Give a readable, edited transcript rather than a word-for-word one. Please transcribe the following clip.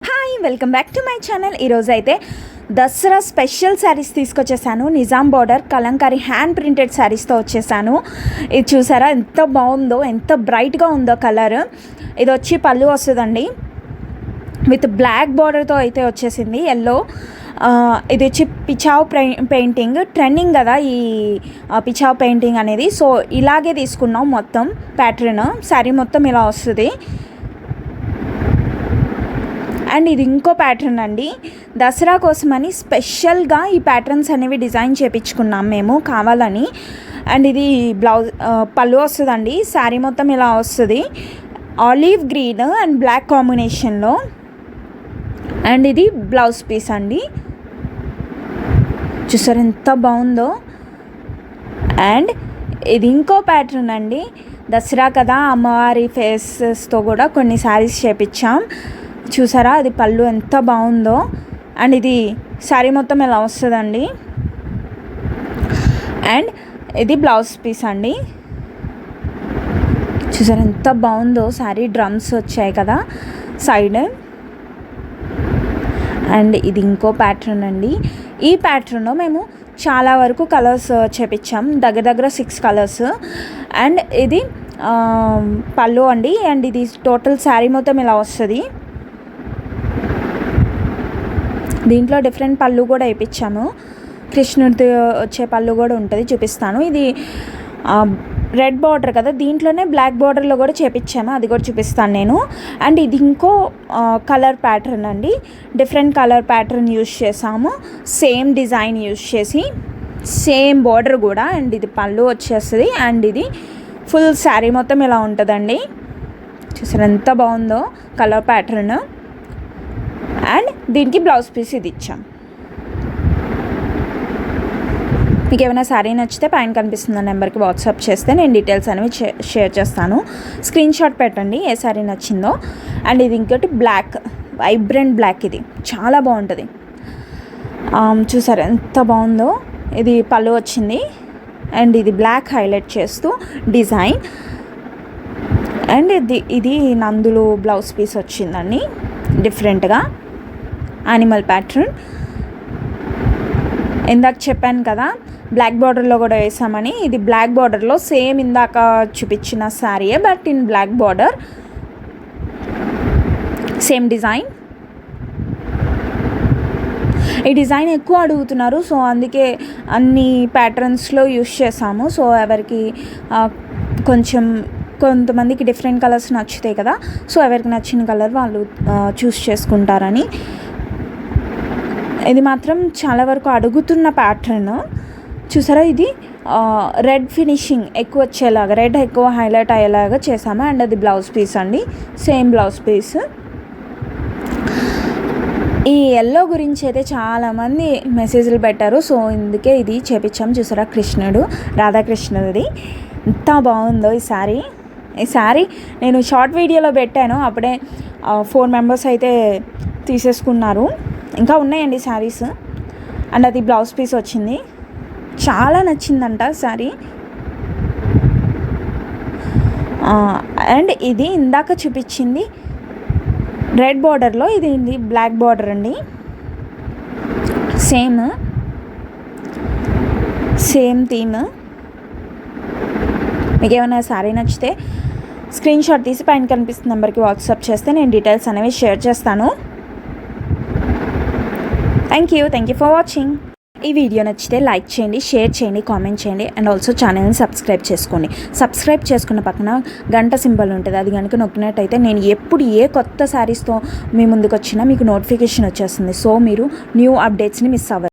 Hi, welcome back to my channel. ఈరోజు అయితే Dasara special sarees తీసుకొచ్చేసాను. Nizam border kalamkari hand printed శారీస్తో వచ్చేసాను. ఇది చూసారా ఎంత బాగుందో, ఎంత బ్రైట్గా ఉందో కలర్. ఇది వచ్చి పళ్ళు వస్తుందండి, విత్ బ్లాక్ బార్డర్తో అయితే వచ్చేసింది ఎల్లో. ఇది వచ్చి పిచావ్ పెయింటింగ్ ట్రెండింగ్ కదా ఈ పిచావ్ పెయింటింగ్ అనేది. సో ఇలాగే తీసుకున్నాం మొత్తం ప్యాటర్న్. శారీ మొత్తం ఇలా వస్తుంది. అండ్ ఇది ఇంకో ప్యాటర్న్ అండి, దసరా కోసమని స్పెషల్గా ఈ ప్యాటర్న్స్ అనేవి డిజైన్ చేయించుకున్నాం మేము కావాలని. అండ్ ఇది బ్లౌజ్ పళ్ళు వస్తుందండి. శారీ మొత్తం ఇలా వస్తుంది, ఆలివ్ గ్రీన్ అండ్ బ్లాక్ కాంబినేషన్లో. అండ్ ఇది బ్లౌజ్ పీస్ అండి, చూసారు ఎంత బాగుందో. అండ్ ఇది ఇంకో ప్యాటర్న్ అండి, దసరా కదా అమ్మవారి ఫేసెస్తో కూడా కొన్ని శారీస్ చేపించాం. చూసారా అది పళ్ళు ఎంత బాగుందో. అండ్ ఇది శారీ మొత్తం ఇలా వస్తుందండి. అండ్ ఇది బ్లౌజ్ పీస్ అండి, చూసారా ఎంత బాగుందో శారీ. డ్రమ్స్ వచ్చాయి కదా సైడ్. అండ్ ఇది ఇంకో ప్యాటర్న్ అండి. ఈ ప్యాటర్న్లో మేము చాలా వరకు కలర్స్ చేపించాం, దగ్గర 6 కలర్స్. అండ్ ఇది పళ్ళు అండి. అండ్ ఇది టోటల్ శారీ మొత్తం ఇలా వస్తుంది. దీంట్లో డిఫరెంట్ పళ్ళు కూడా వేయించాము, కృష్ణుడితో వచ్చే పళ్ళు కూడా ఉంటుంది, చూపిస్తాను. ఇది రెడ్ బార్డర్ కదా, దీంట్లోనే బ్లాక్ బార్డర్లో కూడా చేపించాము, అది కూడా చూపిస్తాను నేను. అండ్ ఇది ఇంకో కలర్ ప్యాటర్న్ అండి, డిఫరెంట్ కలర్ ప్యాటర్న్ యూజ్ చేసాము, సేమ్ డిజైన్ యూజ్ చేసి సేమ్ బార్డర్ కూడా. అండ్ ఇది పళ్ళు వచ్చేస్తుంది. అండ్ ఇది ఫుల్ శారీ మొత్తం ఇలా ఉంటుందండి. చూసారు ఎంత బాగుందో కలర్ ప్యాటర్న్. అండ్ దీనికి బ్లౌజ్ పీస్ ఇది ఇచ్చాం. మీకు ఏమైనా శారీ నచ్చితే పైన కనిపిస్తున్న నెంబర్కి వాట్సాప్ చేస్తే నేను డీటెయిల్స్ అనేవి షేర్ చేస్తాను. స్క్రీన్ షాట్ పెట్టండి ఏ శారీ నచ్చిందో. అండ్ ఇది ఇంకోటి బ్లాక్, వైబ్రెంట్ బ్లాక్, ఇది చాలా బాగుంటుంది. చూసారు ఎంత బాగుందో. ఇది పళ్ళు వచ్చింది. అండ్ ఇది బ్లాక్ హైలైట్ చేస్తూ డిజైన్. అండ్ ఇది నందులు బ్లౌజ్ పీస్ వచ్చిందండి, డిఫరెంట్గా యానిమల్ ప్యాటర్న్. ఇందాక చెప్పాను కదా బ్లాక్ బార్డర్లో కూడా వేసామని. ఇది బ్లాక్ బార్డర్లో సేమ్ ఇందాక చూపించిన శారీయే, but in black border, same design. ఈ డిజైన్ ఎక్కువ అడుగుతున్నారు, సో అందుకే అన్ని ప్యాటర్న్స్లో యూస్ చేసాము. సో ఎవరికి కొంతమందికి డిఫరెంట్ కలర్స్ నచ్చుతాయి కదా, సో ఎవరికి నచ్చిన కలర్ వాళ్ళు చూస్ చేసుకుంటారని. ఇది మాత్రం చాలా వరకు అడుగుతున్న ప్యాటర్న్. చూసారా ఇది రెడ్ ఫినిషింగ్ ఎక్కువ వచ్చేలాగా, రెడ్ ఎక్కువ హైలైట్ అయ్యేలాగా చేసాము. అండ్ అది బ్లౌజ్ పీస్ అండి, సేమ్ బ్లౌజ్ పీస్. ఈ ఎల్లో గురించి అయితే చాలామంది మెసేజ్లు పెట్టారు, సో ఇందుకే ఇది చేపించాము. చూసారా కృష్ణుడు, రాధాకృష్ణుడిది ఎంత బాగుందో ఈ శారీ. నేను షార్ట్ వీడియోలో పెట్టాను, అప్పుడే 4 మెంబర్స్ అయితే తీసేసుకున్నారు. ఇంకా ఉన్నాయండి శారీస్. అండ్ అది బ్లౌజ్ పీస్ వచ్చింది, చాలా నచ్చిందంట శారీ. అండ్ ఇది ఇందాక చూపించింది రెడ్ బార్డర్లో, ఇది బ్లాక్ బార్డర్ అండి. Same theme. మీకు ఏమైనా శారీ నచ్చితే స్క్రీన్ షాట్ తీసి పైన కనిపిస్తున్న నెంబర్కి వాట్సాప్ చేస్తే నేను డీటెయిల్స్ అనేవి షేర్ చేస్తాను. Thank you for watching. ఈ వీడియో నచ్చితే లైక్ చేయండి, షేర్ చేయండి, కామెంట్ చేయండి. అండ్ ఆల్సో ఛానల్ని సబ్స్క్రైబ్ చేసుకోండి. సబ్స్క్రైబ్ చేసుకున్న పక్కన గంట సింబల్ ఉంటుంది, అది కనుక నొక్కినట్టయితే నేను ఎప్పుడు ఏ కొత్త శారీస్తో మీ ముందుకు వచ్చినా మీకు నోటిఫికేషన్ వచ్చేస్తుంది. సో మీరు న్యూ అప్డేట్స్ని మిస్ అవ్వరు.